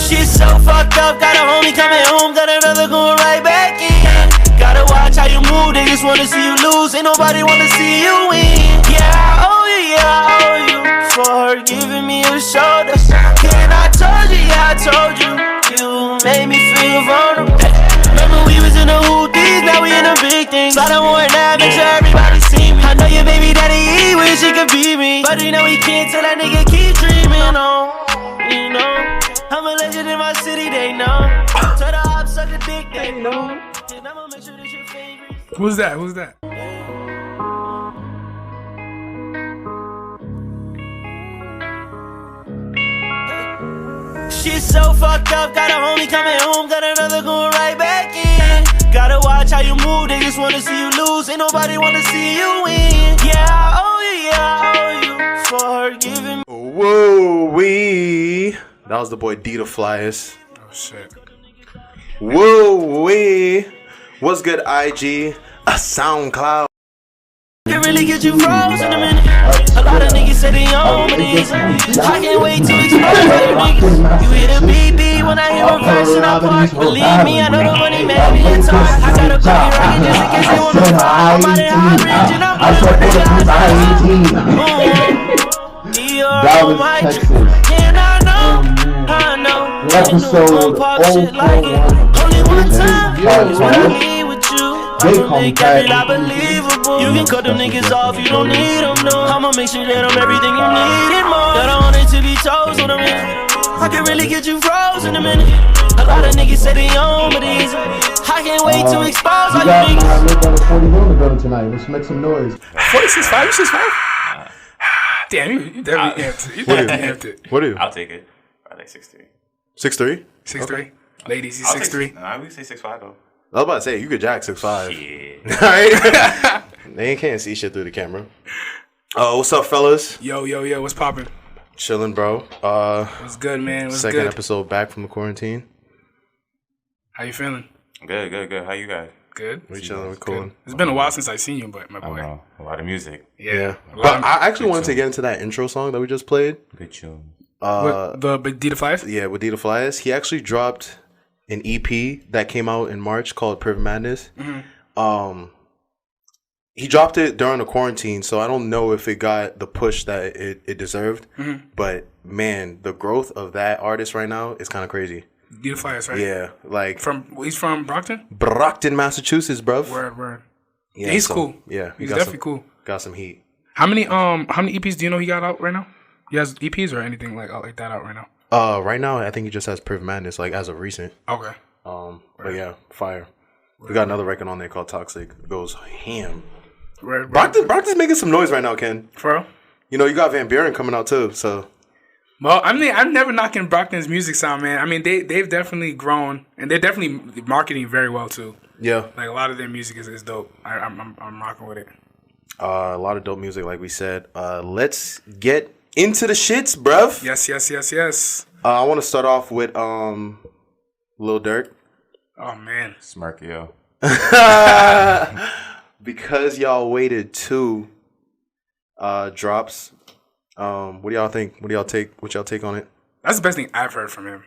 Shit so fucked up, got a homie coming home, got another going right back in. Gotta watch how you move, they just wanna see you lose, ain't nobody wanna see you win. Yeah, I owe you for her giving me a shoulder. And I told you, yeah, I told you, you made me feel vulnerable. Remember we was in the hoodies, now we in the big things. I don't want that, make sure everybody see me. I know your baby daddy, he wish he could be me, but you know he can't tell that nigga keep dreaming on. You know, I'm a legend in my city, they know. Tell the ops suck a dick, they know. And I'ma make sure this your favorite. Who's that? Who's that? Shit so fucked up, got a homie coming home, got another going right back in. Gotta watch how you move, they just wanna see you lose, ain't nobody wanna see you win. Yeah, I owe you for her giving me. Whoa, wee. That was the boy D the Flyers. Oh shit. Whoa, wee. What's good, IG? A SoundCloud. Can really get you froze in a minute. A lot of niggas say they own, but it isn't. I can't wait to expose all you niggas. You hear the BB when I hear a verse in our park. Believe me, I know the money made me a talk. I got a cookie right just in case they want me to talk. I'm out at high ridge and I'm putting the guys. And I know. Episode 041. Only one time. When I leave with you. I'ma make every lie believable. You can cut them niggas off, you don't need them, no. I'ma make sure that I'm everything you need and more. I don't want it to be toes on a minute. I can really get you froze in a minute. A lot of niggas say they own, but it isn't. I can't wait to expose all you niggas. I lived on a 41 to go tonight. Let's make some noise. 46.5? 6.5? Damn, you definitely amped it. You definitely amped it. What are you? I'll take it. I like 6'3". 6'3"? 6'3". Ladies, he's 6'3". Nah, we say 6'5" though. I was about to say, you could jack 6'5". Yeah. Alright? They can't see shit through the camera. What's up, fellas? Yo, what's poppin'? Chilling, bro. What's good, man? What's second good? episode back from the quarantine. How you feeling? Good. How you guys? Good. We chilling, we cool. It's been a while since I seen you, but my I boy. know. A lot of music. Yeah. But I actually wanted to get into that intro song that we just played. Good tune. With the D the Flyers? Yeah, with D the Flyers. He actually dropped an EP that came out in March called Perfect Madness. Mm-hmm. He dropped it during the quarantine, so I don't know if it got the push that it deserved. Mm-hmm. But man, the growth of that artist right now is kind of crazy. D the Flyers, right? Yeah, like he's from Brockton? Brockton, Massachusetts, bruv. Word. Yeah, he's cool. Yeah, he's definitely cool. Got some heat. How many EPs do you know he got out right now? He has EPs or anything like that out right now? Right now I think he just has Perfect Madness, like as of recent. Okay. But yeah, fire. We got another record on there called Toxic. It goes ham. Right. Brockton's making some noise right now, Ken. For real? You know, you got Van Buren coming out too, so. Well, I mean, I'm never knocking Brockton's music sound, man. I mean, they've definitely grown, and they're definitely marketing very well too. Yeah. Like a lot of their music is dope. I'm rocking with it. A lot of dope music, like we said. Let's get into the shits, bruv. Yes. I want to start off with Lil Durk. Oh man, Smirk, yo. Because y'all waited 2 drops. What do y'all think? What y'all take on it? that's the best thing I've heard from him.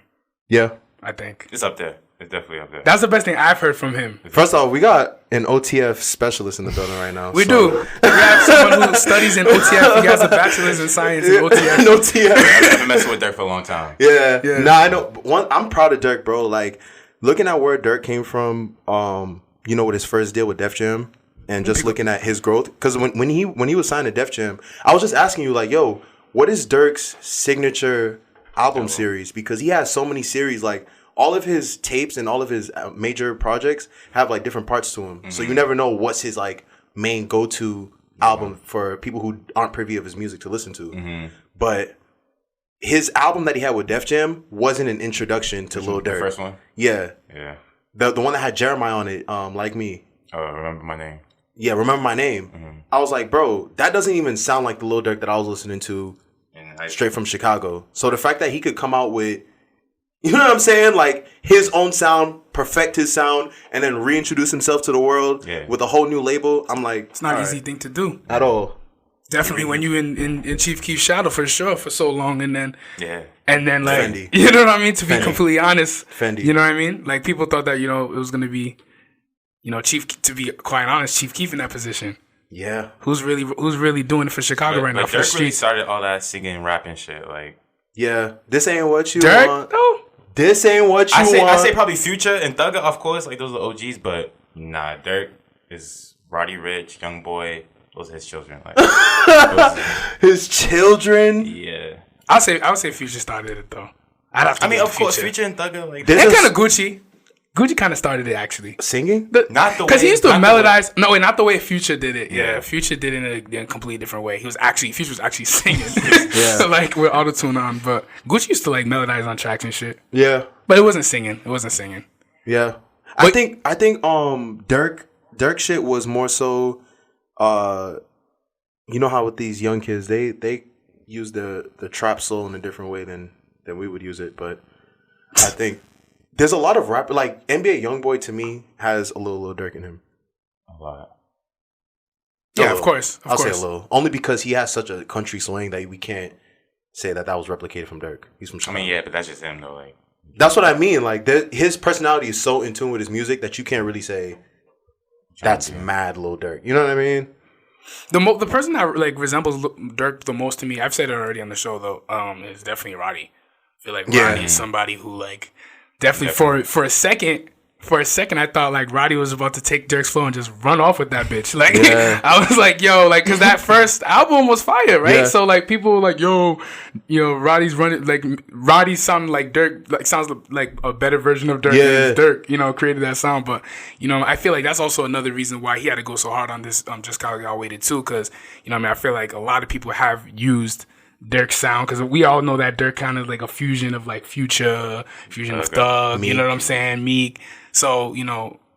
Yeah. I think It's up there. It's definitely up there. that's the best thing I've heard from him. First off, we got an OTF specialist in the building right now. We do. We have someone who studies in OTF. He has a bachelor's in science in OTF. In OTF. I've been messing with Durk for a long time. Yeah. Nah, I know. I'm proud of Durk, bro. Like, looking at where Durk came from, with his first deal with Def Jam, and just looking at his growth. Because when he was signed to Def Jam, I was just asking you, like, yo, what is Durk's signature album series? Because he has so many series, like, all of his tapes and all of his major projects have like different parts to him. Mm-hmm. So you never know what's his like main go-to album for people who aren't privy of his music to listen to. Mm-hmm. But his album that he had with Def Jam wasn't an introduction to Lil Durk. The first one? Yeah. Yeah. The one that had Jeremiah on it, Like Me. Remember My Name. Yeah, Remember My Name. Mm-hmm. I was like, bro, that doesn't even sound like the Lil Durk that I was listening to straight from Chicago. So the fact that he could come out with, you know what I'm saying? Like, his own sound, perfect his sound, and then reintroduce himself to the world with a whole new label. I'm like, it's not an easy thing to do at all. Definitely when you in Chief Keef's shadow for sure for so long, and then like Fendi. you know what I mean. To be Fendi. completely honest, Fendi. you know what I mean. Like people thought that it was gonna be, Chief. To be quite honest, Chief Keef in that position. Yeah. Who's really doing it for Chicago right now for the Dirk really streets? started all that singing, rapping shit. Like, Yeah. This ain't what you Dirk, want. though. This ain't what you want. I say probably Future and Thugger, of course. Like those are OGs, but nah, Dirk is Roddy Ricch, Young Boy. Those are his children. Like His children. yeah. I would say Future started it though. I'd have to. I mean, go of with course, Future and Thugger. Like This And is- kind of Gucci. Gucci kind of started it actually. Singing? not the way Because he used to not the melodize. No, wait, not the way Future did it. Yeah, Yeah. Future did it in a completely different way. Future was actually singing. Yeah. Like with autotune on. But Gucci used to like melodize on tracks and shit. Yeah. But it wasn't singing. It wasn't singing. Yeah. I think Dirk shit was more so you know how with these young kids they use the trap soul in a different way than we would use it, but I think there's a lot of rap like NBA YoungBoy to me has a little Dirk in him. A lot. Yeah, of course. Of I'll course. say a little. Only because he has such a country slang that we can't say that was replicated from Dirk. He's from I Chicago. mean, yeah, but that's just him though. Like, That's what I mean. Like his personality is so in tune with his music that you can't really say that's mad Lil Durk. You know what I mean? The person that like resembles Dirk the most to me, I've said it already on the show though, is definitely Roddy. I feel like Yeah. Roddy is somebody who like definitely for a second I thought like Roddy was about to take Dirk's flow and just run off with that bitch. Like Yeah. I was like, yo, like because that first album was fire, right? Yeah. So like people were like, yo, Roddy's running like Roddy sounded like Dirk, like sounds like a better version of Dirk Yeah. than Dirk, created that sound. But I feel like that's also another reason why he had to go so hard on this Just Cause Y'all Waited too, because I feel like a lot of people have used Dirk's sound because we all know that Dirk kind of like a fusion of like Future, fusion of Thug, Meek. you know what I'm saying, Meek. So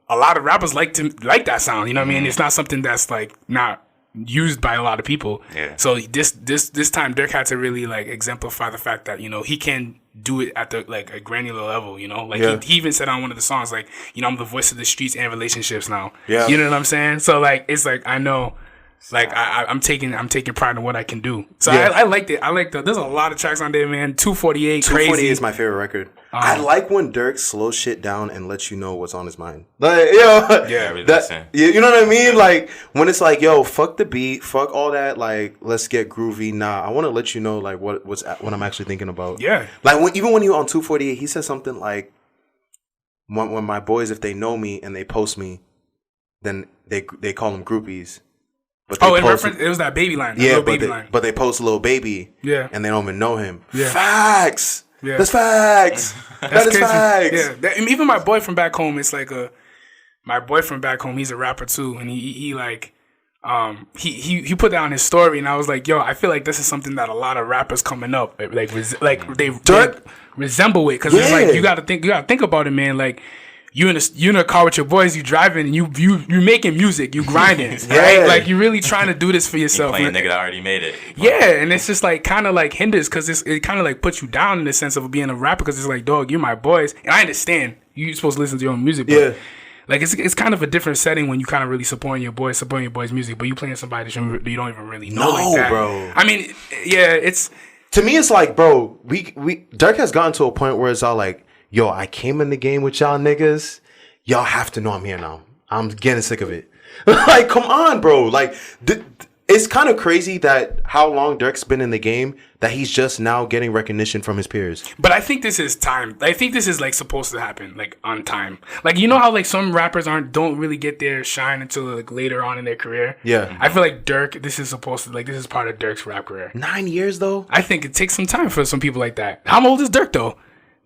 a lot of rappers like that sound. You know what I mean? It's not something that's like not used by a lot of people. Yeah. So this time Dirk had to really like exemplify the fact that he can do it at the like a granular level. Like Yeah. he even said on one of the songs like I'm the voice of the streets and relationships now. Yeah. You know what I'm saying? So like it's like I know. Like I'm taking pride in what I can do. So Yeah. I liked it. I liked there's a lot of tracks on there, man. 248, 248 crazy. is my favorite record. I like when Dirk slows shit down and lets you know what's on his mind. Like, yo, Yeah, really listen. you know what I mean? Like when it's like, yo, fuck the beat, fuck all that. Like, let's get groovy. Nah, I want to let you know like what I'm actually thinking about. Yeah. Like even when you on 248, he said something like, when my boys, if they know me and they post me, then they call them groupies. But they In post- reference, it was that baby line. That yeah, little but baby they, line. but they post Lil Baby, Yeah. and they don't even know him. Yeah. Facts. Yeah. That's facts. That is crazy. facts. Yeah, and even my boy from back home, it's like my boy from back home. He's a rapper too, and he like he put that on his story, and I was like, yo, I feel like this is something that a lot of rappers coming up they resemble it because it's Yeah. like you gotta think about it, man. Like you in a car with your boys, you driving, and you making music, you grinding, right? Yeah. Like you really trying to do this for yourself. playing a And- nigga that already made it. yeah, and it's just like kind of like hinders because it kind of like puts you down in the sense of being a rapper because it's like, dog, you're my boys, and I understand you're supposed to listen to your own music, but Yeah. like it's kind of a different setting when you kind of really supporting your boys' music, but you playing somebody that you don't even really know No, like that. bro. I mean, yeah, it's To me, it's like, bro, we Dirk has gotten to a point where it's all like, yo, I came in the game with y'all niggas. Y'all have to know I'm here now. I'm getting sick of it. Like, come on, bro. Like, it's kind of crazy that how long Dirk's been in the game that he's just now getting recognition from his peers. But I think this is time. I think this is like supposed to happen, like on time. Like how like some rappers don't really get their shine until like later on in their career. Yeah. I feel like Dirk, this is part of Dirk's rap career. 9 years though. I think it takes some time for some people like that. How old is Dirk though?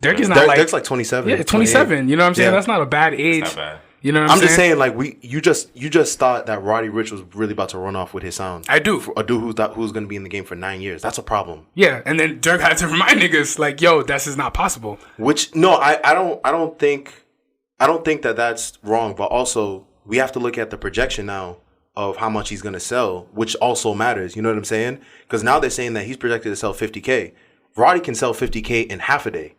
Dirk is not Dirk's like 27. yeah, 27. You know what I'm saying? Yeah. That's not a bad age. Not bad. You know what I'm just saying, like you just thought that Roddy Ricch was really about to run off with his sound. I do. A dude who's going to be in the game for 9 years. That's a problem. Yeah, and then Dirk had to remind niggas like, yo, this is not possible. Which no, I don't think that that's wrong. But also we have to look at the projection now of how much he's going to sell, which also matters. You know what I'm saying? Because now they're saying that he's projected to sell 50K. Roddy can sell 50K in half a day.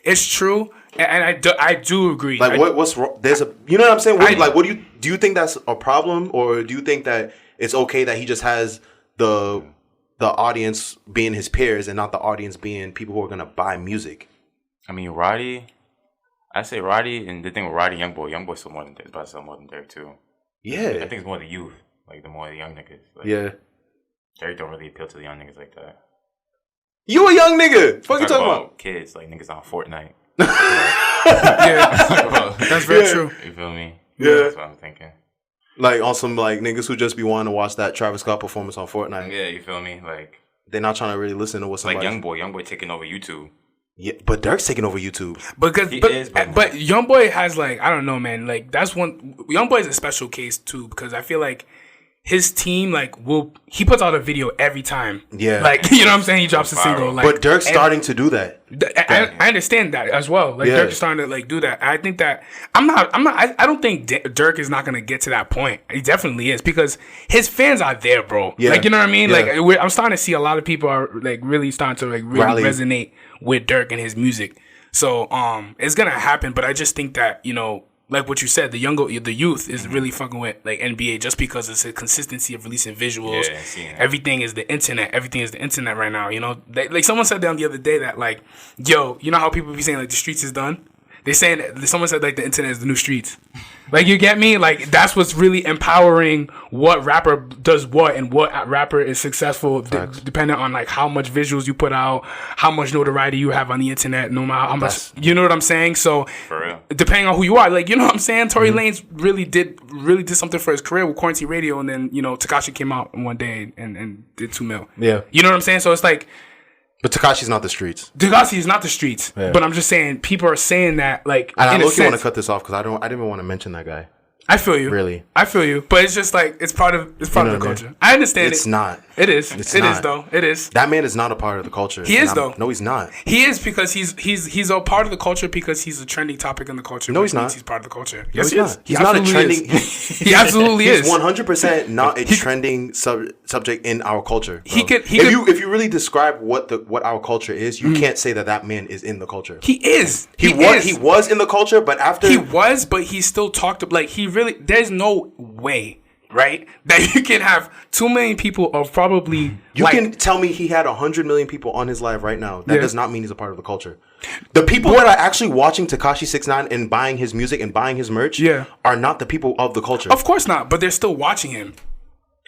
It's true, and I do agree. Like what's wrong? There's a, you know what I'm saying? What do you think that's a problem, or do you think that it's okay that he just has the audience being his peers and not the audience being people who are gonna buy music. I mean, Roddy. I say Roddy, and the thing with Roddy, Youngboy still more than Dirk. It's about to sell more than Dirk too. Yeah, I think it's more the youth, like the more the young niggas. Like, yeah. Dirk don't really appeal to the young niggas like that. You a young nigga? Fuck you talking about? Kids, like niggas on Fortnite. Yeah, that's very true. You feel me? Yeah. That's what I'm thinking. Like on some like niggas who just be wanting to watch that Travis Scott performance on Fortnite. Yeah, you feel me? Like They're not trying to really listen to what somebody. like Youngboy taking over YouTube. Yeah, but Dirk's taking over YouTube. Because He but is, but- YoungBoy has like, I don't know, man. Like that's one. YoungBoy is a special case too because I feel like his team he puts out a video every time. Yeah. like you know what I'm saying. He drops a single. Like, But Dirk's starting to do that. I understand that as well. Like Yeah. Dirk is starting to like do that. I think that I don't think Dirk is not gonna get to that point. He definitely is because his fans are there, bro. Yeah. Like you know what I mean. Yeah. Like I'm starting to see a lot of people are like really starting to like really Rally. resonate with Dirk and his music. So it's gonna happen. But I just think that like what you said, the youth is really fucking with like NBA just because it's a consistency of releasing visuals. Yeah, seeing it. Everything is the internet. Everything is the internet right now. Like someone said down the other day that like, yo, you know how people be saying like the streets is done? They saying someone said like the internet is the new streets. Like you get me? Like that's what's really empowering what rapper does what and what rapper is successful depending on like how much visuals you put out, how much notoriety you have on the internet, no matter how much you know what I'm saying? So For real. depending on who you are, like you know what I'm saying? Tory Lanez really did something for his career with Quarantine Radio and then, Tekashi came out one day and did 2 mil. Yeah. You know what I'm saying? So it's like But Tekashi's not the streets. Degassi is not the streets, Yeah. but I'm just saying people are saying that like. And I in a look, you want to sense. cut this off because I didn't even want to mention that guy. I feel you. Really? I feel you. But it's just like it's part of the know what I mean? culture. I understand It's it. not. It is. It's It is not. though. It is. That man is not a part of the culture. He is, though. No, he's not. He is because he's a part of the culture because he's a trending topic in the culture. No, which he's not. means He's part of the culture. No, Yes, he's he is. not. He's not a absolutely trending. is. He absolutely He's is. 100% not a trending subject in our culture. Bro. He could- If you really describe what our culture is, you can't say that man is in the culture. He is. He was in the culture, but after He was, but he still talked about like he really. There's no way, right, that you can have 2 million people of probably. You like, can tell me he had 100 million people on his live right now. That Yeah. does not mean he's a part of the culture. The people that are actually watching Tekashi 6ix9ine and buying his music and buying his merch are not the people of the culture. Of course not, but they're still watching him.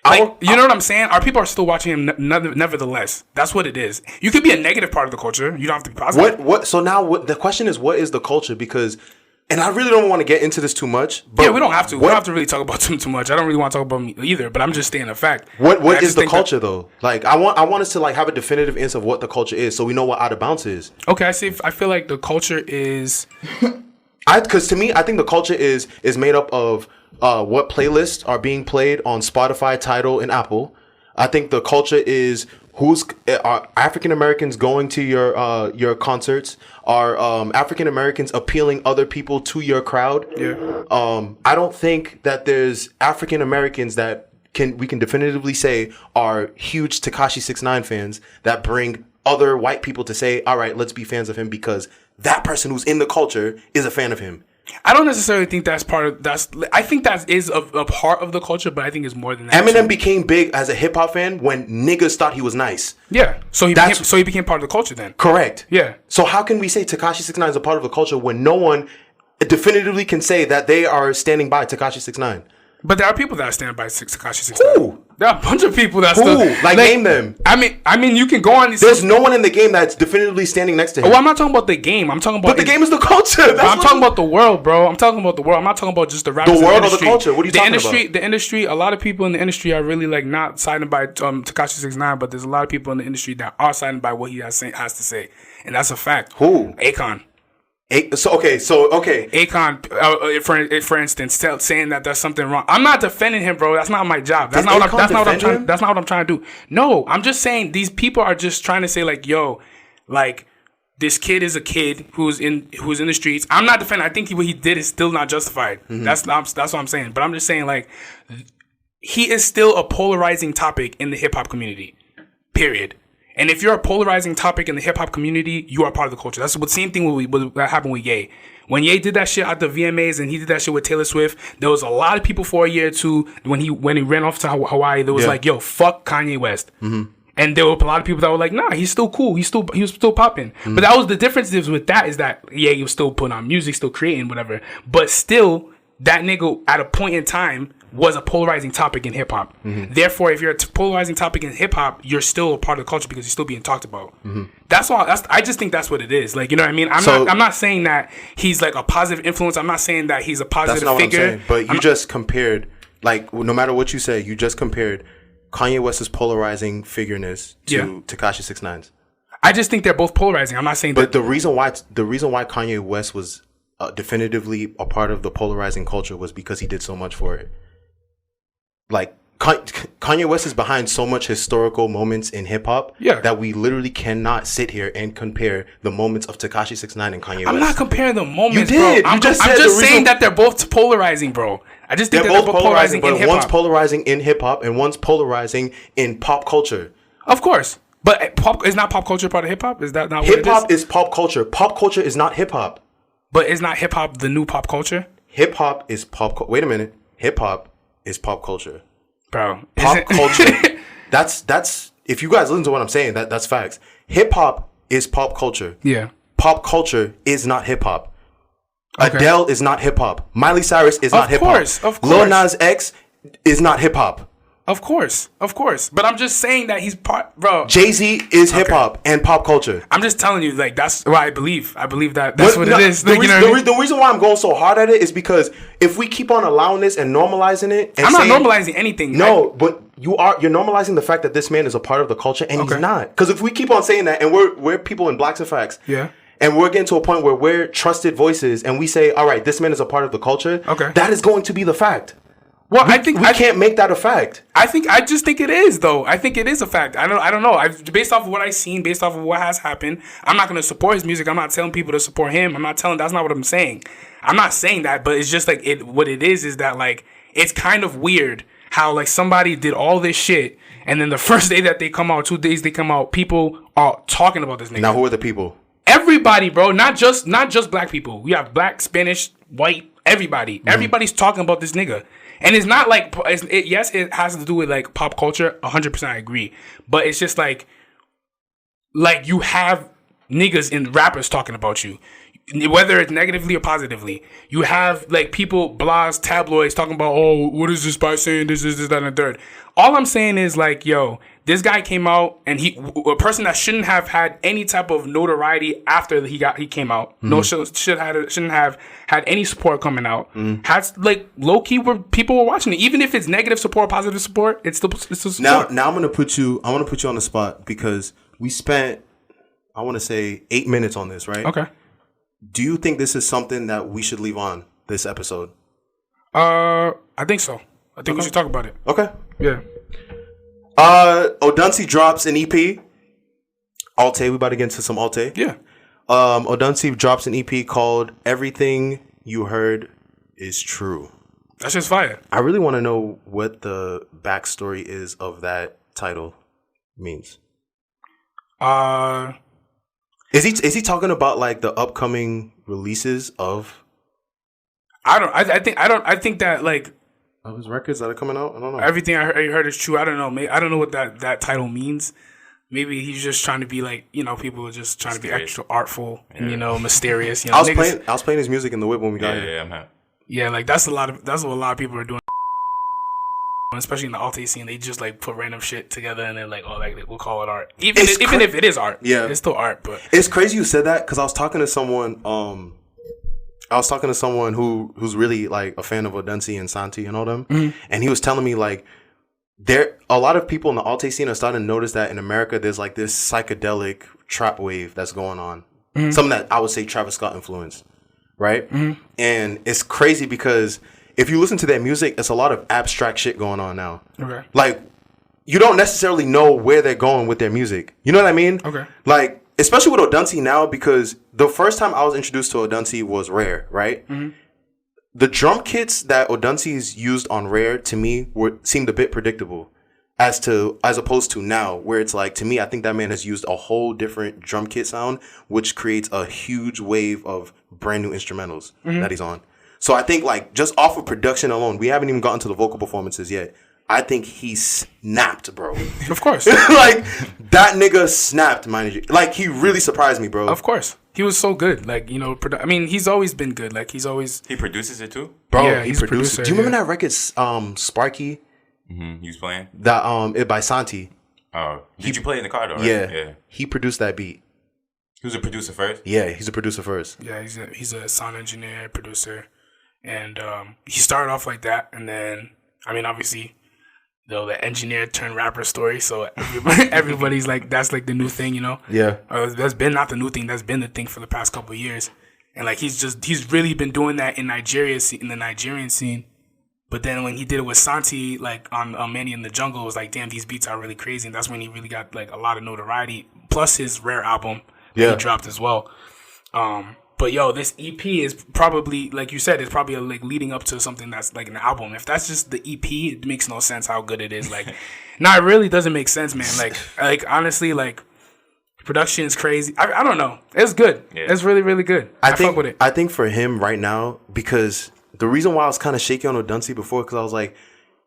Like, you know what I'm saying? Our people are still watching him nevertheless. That's what it is. You could be a negative part of the culture. You don't have to be positive. What? So now the question is, what is the culture? Because, and I really don't want to get into this too much. But Yeah, we don't have to. We don't have to really talk about too much. I don't really want to talk about me either, but I'm just stating a fact. What I is just the think culture though? Like I want us to like have a definitive answer of what the culture is, so we know what out of bounds is. Okay, I feel like the culture is. Because to me, I think the culture is made up of what playlists are being played on Spotify, Tidal, and Apple. I think the culture is are African Americans going to your concerts? Are African Americans appealing other people to your crowd? Yeah. I don't think that there's African Americans that we can definitively say are huge Tekashi 6ix9ine fans that bring other white people to say, all right, let's be fans of him because that person who's in the culture is a fan of him. I don't necessarily think that's part of I think that is a part of the culture, but I think it's more than that. Eminem too. became big as a hip hop fan when niggas thought he was nice. Yeah. So he became part of the culture then. Correct. Yeah. So how can we say Tekashi 6ix9ine is a part of the culture when no one definitively can say that they are standing by Tekashi 6ix9ine? But there are people that stand by Tekashi 6ix9ine. Who? There are a bunch of people that Who? still Like, name them. I mean, you can go on these. There's no one in the game that's definitively standing next to him. Well, I'm not talking about the game. I'm talking about. But the game is the culture. I'm talking about the world, bro. I'm talking about the world. I'm not talking about just the rappers. The world in or the culture? What are you talking about? The industry. A lot of people in the industry are really like not siding by Tekashi 6ix9ine, but there's a lot of people in the industry that are siding by what he has to say, and that's a fact. Who? Akon. Okay. Akon, for instance, saying that there's something wrong. I'm not defending him, bro. That's not my job. That's not what I'm trying to do. No, I'm just saying these people are just trying to say like, yo, like this kid is a kid who's in the streets. I'm not defending. I think what he did is still not justified. Mm-hmm. That's what I'm saying. But I'm just saying like he is still a polarizing topic in the hip hop community. Period. And if you're a polarizing topic in the hip hop community, you are part of the culture. That's the same thing that happened with Ye. When Ye did that shit at the VMAs and he did that shit with Taylor Swift, there was a lot of people for a year or two when he ran off to Hawaii that was like, yo, fuck Kanye West. Mm-hmm. And there were a lot of people that were like, nah, he's still cool. He was still popping. Mm-hmm. But that was the difference with that is that, yeah, he was still putting on music, still creating, whatever. But still, that nigga at a point in time was a polarizing topic in hip hop. Mm-hmm. Therefore, if you're a polarizing topic in hip hop, you're still a part of the culture because you're still being talked about. Mm-hmm. That's all. I just think that's what it is. Like, you know what I mean? I'm not saying that he's like a positive influence. I'm not saying that he's a positive figure. What I'm saying. But you just compared, like, no matter what you say, you just compared Kanye West's polarizing figureness to Tekashi 6ix9's. I just think they're both polarizing. I'm not saying but the reason why Kanye West was definitively a part of the polarizing culture was because he did so much for it. Like, Kanye West is behind so much historical moments in hip hop that we literally cannot sit here and compare the moments of Tekashi 6ix9ine and Kanye West. I'm not comparing the moments, you did. bro. I'm just saying that they're both polarizing, bro. I just think they're both polarizing in hip hop. One's polarizing in hip hop and one's polarizing in pop culture. Of course. But pop is not pop culture part of hip hop? Is that not what it is? Hip hop is pop culture. Pop culture is not hip hop. But is not hip hop the new pop culture? Hip hop is pop. Wait a minute. Hip hop is pop culture. Bro, pop culture. That's if you guys listen to what I'm saying, that's facts. Hip hop is pop culture. Yeah. Pop culture is not hip hop. Okay. Adele is not hip hop. Miley Cyrus is not hip hop. Of course. Lil Nas X is not hip hop. Of course. But I'm just saying that he's part, bro. Jay-Z is hip hop and pop culture. I'm just telling you, like, that's what I believe. I believe that's what it is. The reason why I'm going so hard at it is because if we keep on allowing this and normalizing it, and I'm not normalizing anything. No, but you're normalizing the fact that this man is a part of the culture, and he's not. Because if we keep on saying that, and we're people in Blacks and Facts, and we're getting to a point where we're trusted voices, and we say, all right, this man is a part of the culture. That is going to be the fact. Well, I think we can't make that a fact. I just think it is, though. I think it is a fact. I don't know. Based off of what I've seen, based off of what has happened, I'm not going to support his music. I'm not telling people to support him. That's not what I'm saying. I'm not saying that, but it's just like what it is that, like, it's kind of weird how, like, somebody did all this shit, and then the first day that they come out, 2 days they come out, people are talking about this nigga. Now, who are the people? Everybody, bro. Not just black people. We have black, Spanish, white, everybody. Everybody's talking about this nigga. And it's not like, yes, it has to do with, like, pop culture. 100% I agree. But it's just like you have niggas and rappers talking about you, whether it's negatively or positively. You have, like, people, blogs, tabloids talking about, oh, what is this by saying this, that, and the third. All I'm saying is, like, yo, this guy came out, and a person that shouldn't have had any type of notoriety after he came out. Mm-hmm. No, shouldn't have had any support coming out. Mm-hmm. Has, like, low key where people were watching it, even if it's negative support, positive support, it's still support. Now I'm gonna put you on the spot because we spent, I want to say, 8 minutes on this, right? Okay. Do you think this is something that we should leave on this episode? I think so. I think we should talk about it. Okay. Yeah. Odunsi drops an EP. Alte, we about to get into some Alte. Yeah. Odunsi drops an EP called Everything You Heard Is True. That's just fire. I really want to know what the backstory is of that title means. Is he talking about, like, the upcoming releases of? I think that, like, of his records that are coming out. I don't know. Everything I heard is true. I don't know. I don't know what that title means. Maybe he's just trying to be, like, you know, people are just trying to be extra artful and, you know, mysterious. You know, I was playing his music in the whip when we got here. Yeah, man. Yeah, like that's what a lot of people are doing. Especially in the Alte scene, they just, like, put random shit together and then, like, oh, like, we'll call it art. Even if it is art, it's still art. But it's crazy you said that because I was talking to someone. Who's really, like, a fan of Odunsi and Santi and all them, and he was telling me, like, a lot of people in the Alte scene are starting to notice that in America there's, like, this psychedelic trap wave that's going on, something that I would say Travis Scott influenced, right? And it's crazy because if you listen to their music, it's a lot of abstract shit going on now. Okay, like, you don't necessarily know where they're going with their music. You know what I mean? Okay, like. Especially with Odunsi now, because the first time I was introduced to Odunsi was Rare, right? Mm-hmm. The drum kits that Odunsi's used on Rare, to me, seemed a bit predictable. as opposed to now, where it's like, to me, I think that man has used a whole different drum kit sound, which creates a huge wave of brand new instrumentals that he's on. So I think like just off of production alone, we haven't even gotten to the vocal performances yet. I think he snapped, bro. Of course. Like, that nigga snapped, mind you. Like, he really surprised me, bro. Of course. He was so good. Like, you know, I mean, he's always been good. Like, he's always... He produces it too? Bro, yeah, he he's produced a producer. Do you remember that record, Sparky? Mm-hmm. He was playing? That, it by Santi. Oh. Did you play it in the car, though, right? Yeah. He produced that beat. He was a producer first? Yeah, he's a producer first. Yeah, he's a sound engineer, producer. And he started off like that. And then, I mean, obviously... though the engineer turned rapper story, so everybody's like, that's like the new thing, you know? Yeah. That's been not the new thing, that's been the thing for the past couple of years. And like he's really been doing that in the Nigerian scene. But then when he did it with Santi, like on Manny in the Jungle, it was like, damn, these beats are really crazy. And that's when he really got like a lot of notoriety. Plus his Rare album that he dropped as well. But yo, this EP is probably, like you said, it's probably like leading up to something that's like an album. If that's just the EP, it makes no sense how good it is. Like, nah, it really doesn't make sense, man. Like honestly, like production is crazy. I don't know. It's good. Yeah. It's really, really good. I fuck with it. I think for him right now, because the reason why I was kind of shaky on Odunsi before, because I was like,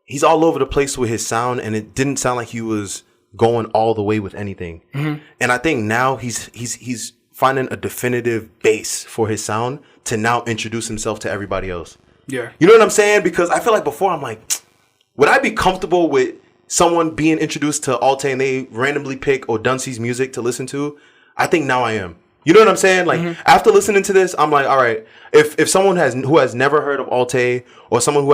he's all over the place with his sound, and it didn't sound like he was going all the way with anything. Mm-hmm. And I think now he's finding a definitive base for his sound to now introduce himself to everybody else. Yeah. You know what I'm saying? Because I feel like before I'm like, would I be comfortable with someone being introduced to Alte and they randomly pick Odunsi's music to listen to? I think now I am. You know what I'm saying? Like, after listening to this, I'm like, all right, if someone who has never heard of Alte, or someone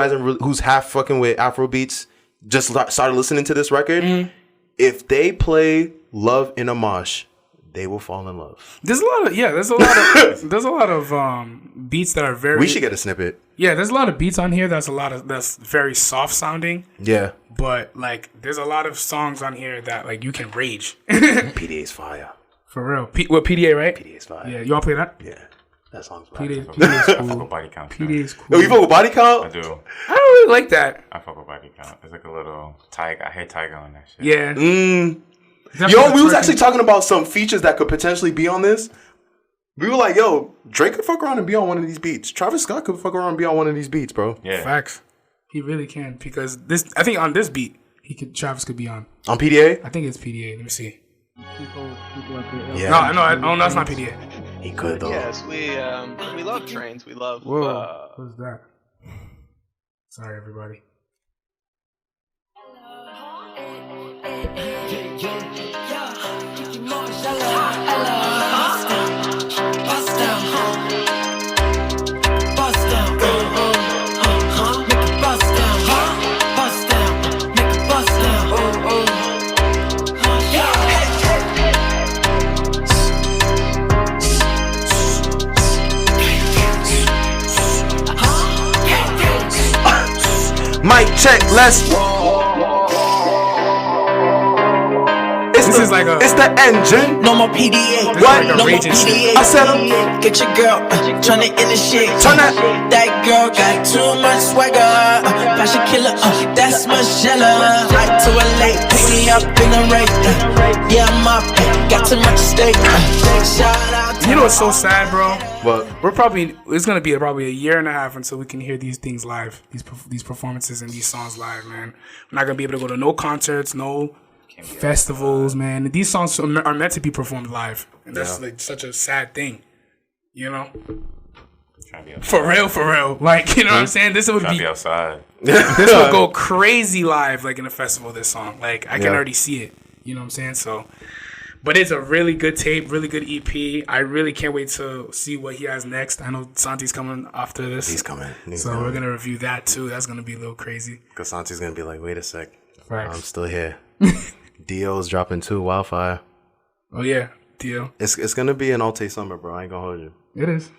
who's half fucking with Afro beats just started listening to this record, if they play Love in a Mosh, they will fall in love. There's a lot of beats that are very... We should get a snippet. Yeah, there's a lot of beats on here that's very soft sounding. Yeah. But like there's a lot of songs on here that like you can rage. PDA's fire. For real. PDA, right? PDA's fire. Yeah, you want to play that? Yeah. That song's fire. PDA's I fuck cool. with body count. PDA's cool. Yo, you fuck with body count? I do. I don't really like that. I fuck with body count. It's like a little tiger. I hate tiger on that shit. Yeah. Yo, we was actually talking about some features that could potentially be on this. We were like, yo, Drake could fuck around and be on one of these beats. Travis Scott could fuck around and be on one of these beats, bro. Yeah. Facts. He really can, because I think on this beat, Travis could be on. On PDA? I think it's PDA. Let me see. Yeah. No, that's not PDA. He could, though. Yes, we love trains. We love... Whoa. What's that? Sorry, everybody. Mic check, let's... It's the engine. No more PDA. What? No more PDA. I said get your girl tryna initiate. Turn that. That girl got too much swagger. Fashion killer. That's Michelle. Like to a late. Pick me up in the race. Yeah, I'm up. Got too much stake. Shout out. You know what's so sad, bro? What? It's gonna be probably a year and a half until we can hear these things live, these performances and these songs live, man. We're not gonna be able to go to no concerts, no festivals, man. These songs are meant to be performed live, and that's like such a sad thing, you know. For real. Like, you know what I'm saying? This would be outside. This would go crazy live, like in a festival. This song, like I can already see it. You know what I'm saying? So. But it's a really good tape, really good EP. I really can't wait to see what he has next. I know Santi's coming after this. He's coming. We're going to review that too. That's going to be a little crazy. Because Santi's going to be like, wait a sec. Right. I'm still here. Dio's dropping 2, Wildfire. Oh, yeah. Dio. It's going to be an Alte summer, bro. I ain't going to hold you. It is.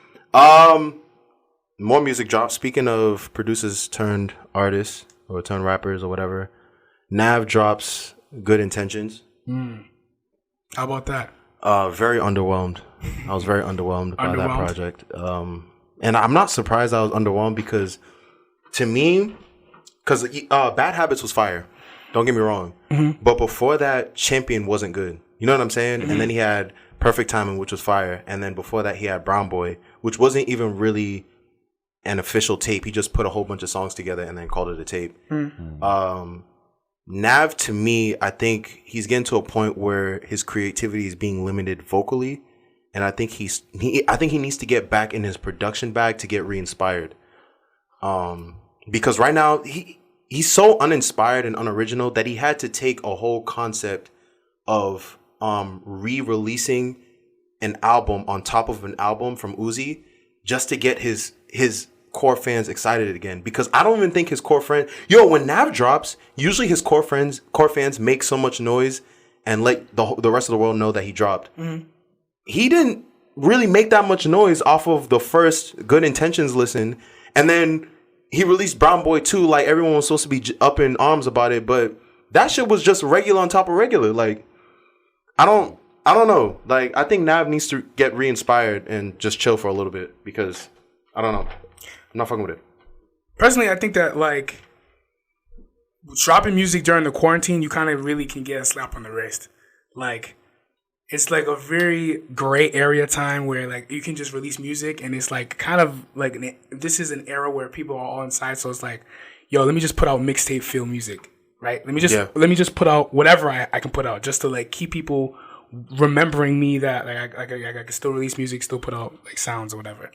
More music drops. Speaking of producers turned artists or turned rappers or whatever, Nav drops Good Intentions. How about that? Very underwhelmed. I was very underwhelmed by that project. And I'm not surprised I was underwhelmed because, to me, Bad Habits was fire. Don't get me wrong. Mm-hmm. But before that, Champion wasn't good. You know what I'm saying? Mm-hmm. And then he had Perfect Timing, which was fire. And then before that, he had Brown Boy, which wasn't even really an official tape. He just put a whole bunch of songs together and then called it a tape. Mm-hmm. Nav, to me, I think he's getting to a point where his creativity is being limited vocally. And I think he needs to get back in his production bag to get re-inspired. Because right now, he's so uninspired and unoriginal that he had to take a whole concept of re-releasing an album on top of an album from Uzi just to get his core fans excited again. Because I don't even think his core friends... when Nav drops, usually his core fans make so much noise and let the rest of the world know that he dropped. Mm-hmm. He didn't really make that much noise off of the first Good Intentions listen. And then he released Brown Boy 2, like everyone was supposed to be up in arms about it, but that shit was just regular on top of regular. Like, I don't know. Like, I think Nav needs to get re-inspired and just chill for a little bit because I don't know. I'm not fucking with it. Personally, I think that like dropping music during the quarantine, you kind of really can get a slap on the wrist. Like, it's like a very gray area time where like you can just release music and it's like kind of like this is an era where people are all inside. So it's like, yo, let me just put out mixtape feel music, right? Let me just put out whatever I can put out just to like keep people remembering me that like I can still release music, still put out like sounds or whatever.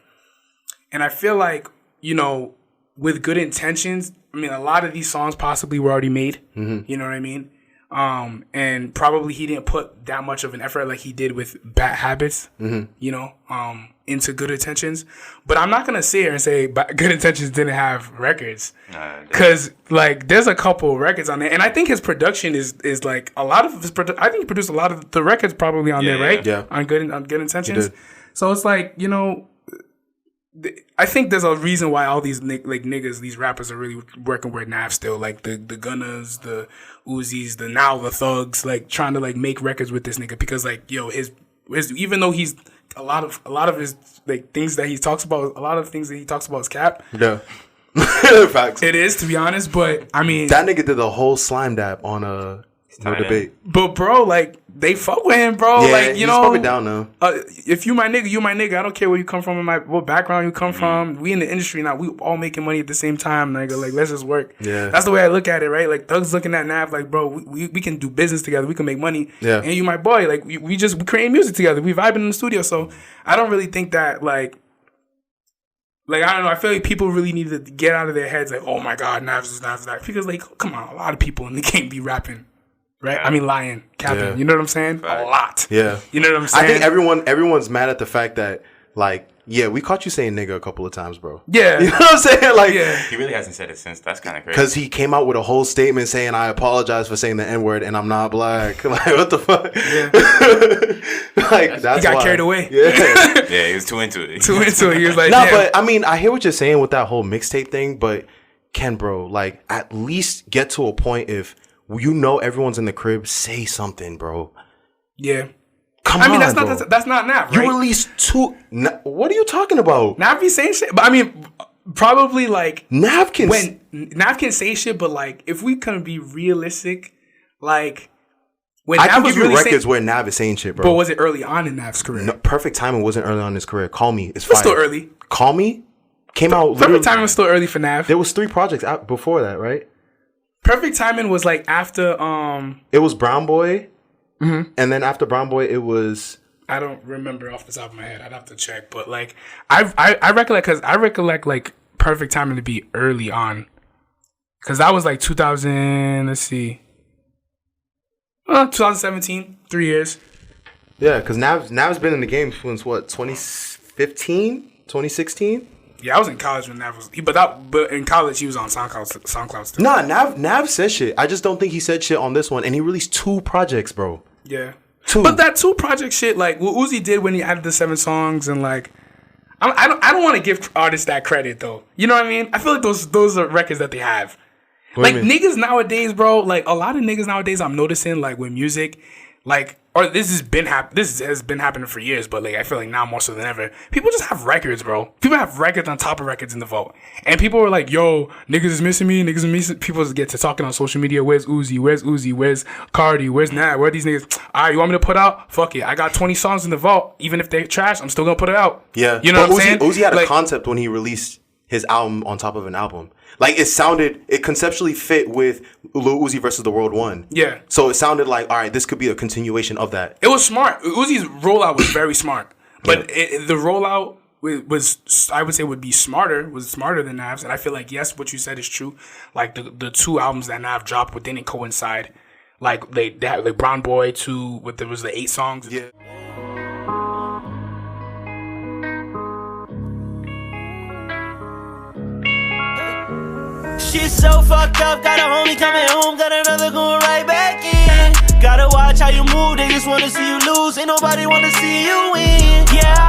And I feel like, with Good Intentions, I mean, a lot of these songs possibly were already made. Mm-hmm. You know what I mean? And probably he didn't put that much of an effort like he did with Bad Habits, mm-hmm. Into Good Intentions. But I'm not going to sit here and say Good Intentions didn't have records. Because, like, there's a couple records on there. And I think his production is like, a lot of his I think he produced a lot of the records probably on there, right? Yeah. On Good Intentions. So it's like, I think there's a reason why all these niggas, these rappers are really working with Nav still, like the Gunners, the Uzis, the Thugs, like trying to like make records with this nigga because like his even though he's a lot of his like things that he talks about, a lot of things that he talks about is cap. Yeah, facts. It is, to be honest, but I mean that nigga did the whole slime dap on No Debate. But bro, like they fuck with him, bro. Yeah, like he's fucking down now. If you my nigga, you my nigga. I don't care where you come from, what background you come from. We in the industry now. We all making money at the same time, nigga. Like let's just work. Yeah, that's the way I look at it, right? Like Thug's looking at Nav, like bro, we can do business together. We can make money. Yeah, and you my boy. Like we create music together. We vibing in the studio. So I don't really think that like I don't know. I feel like people really need to get out of their heads like, oh my god, Nav's that because like come on, a lot of people in the game be rapping. Right? Yeah. I mean, lying, capping. Yeah. You know what I'm saying? Right. A lot. Yeah. You know what I'm saying? I think everyone's mad at the fact that, like, yeah, we caught you saying nigga a couple of times, bro. Yeah. You know what I'm saying? Like, he really hasn't said it since. That's kind of crazy. Because he came out with a whole statement saying, I apologize for saying the N-word and I'm not black. Like, what the fuck? Yeah. Like, that's he got carried away. Yeah. Yeah, he was too into it. He was like, nah, but I mean, I hear what you're saying with that whole mixtape thing, but Ken, bro, like, at least get to a point if everyone's in the crib, say something, bro. Yeah. Come on, that's not Nav, right? You released 2... What are you talking about? Nav be saying shit. But I mean, probably like... Nav can say shit, but like, if we can be realistic, like... When I Nav can give you records where Nav is saying shit, bro. But was it early on in Nav's career? No, Perfect Timing wasn't early on in his career. Call Me. It's still early. Call Me came out... Perfect Timing was still early for Nav. There was 3 projects out before that, right? Perfect Timing was like after it was Brown Boy, mm-hmm. And then after Brown Boy it was I don't remember off the top of my head. I'd have to check, but like I recollect like Perfect Timing to be early on, because that was like 2000. Let's see, 2017, 3 years. Yeah, because Nav's been in the game since what 2015, 2016. Yeah, I was in college when Nav was, but in college he was on SoundCloud still. Nah, Nav said shit. I just don't think he said shit on this one, and he released 2 projects, bro. Yeah, 2. But that 2 project shit, like what Uzi did when he added the 7 songs, and like, I don't want to give artists that credit though. You know what I mean? I feel like those are records that they have. Like niggas nowadays, bro. Like a lot of niggas nowadays, I'm noticing like with music, like or this has been happening for years, but like I feel like now more so than ever, people just have records, bro. People have records on top of records in the vote, and people are like, "Yo, niggas is missing me. Niggas is missing." People just get to talking on social media. Where's Uzi? Where's Uzi? Where's Cardi? Where's Nat? Where are these niggas? All right, you want me to put out? Fuck it. I got 20 songs in the vault. Even if they're trash, I'm still gonna put it out. Yeah, you know what I'm saying? Uzi had like, a concept when he released his album on top of an album. Like it conceptually fit with Lil Uzi versus the World One. Yeah. So it sounded like, all right, this could be a continuation of that. It was smart. Uzi's rollout was very smart, but the rollout was, I would say, was smarter than Nav's, and I feel like yes, what you said is true. Like the two albums that Nav dropped didn't coincide. Like they had like Brown Boy 2 with there was the 8 songs. Yeah. She's so fucked up, got a homie coming home, got another going right back in. Gotta watch how you move, they just wanna see you lose, ain't nobody wanna see you win. Yeah,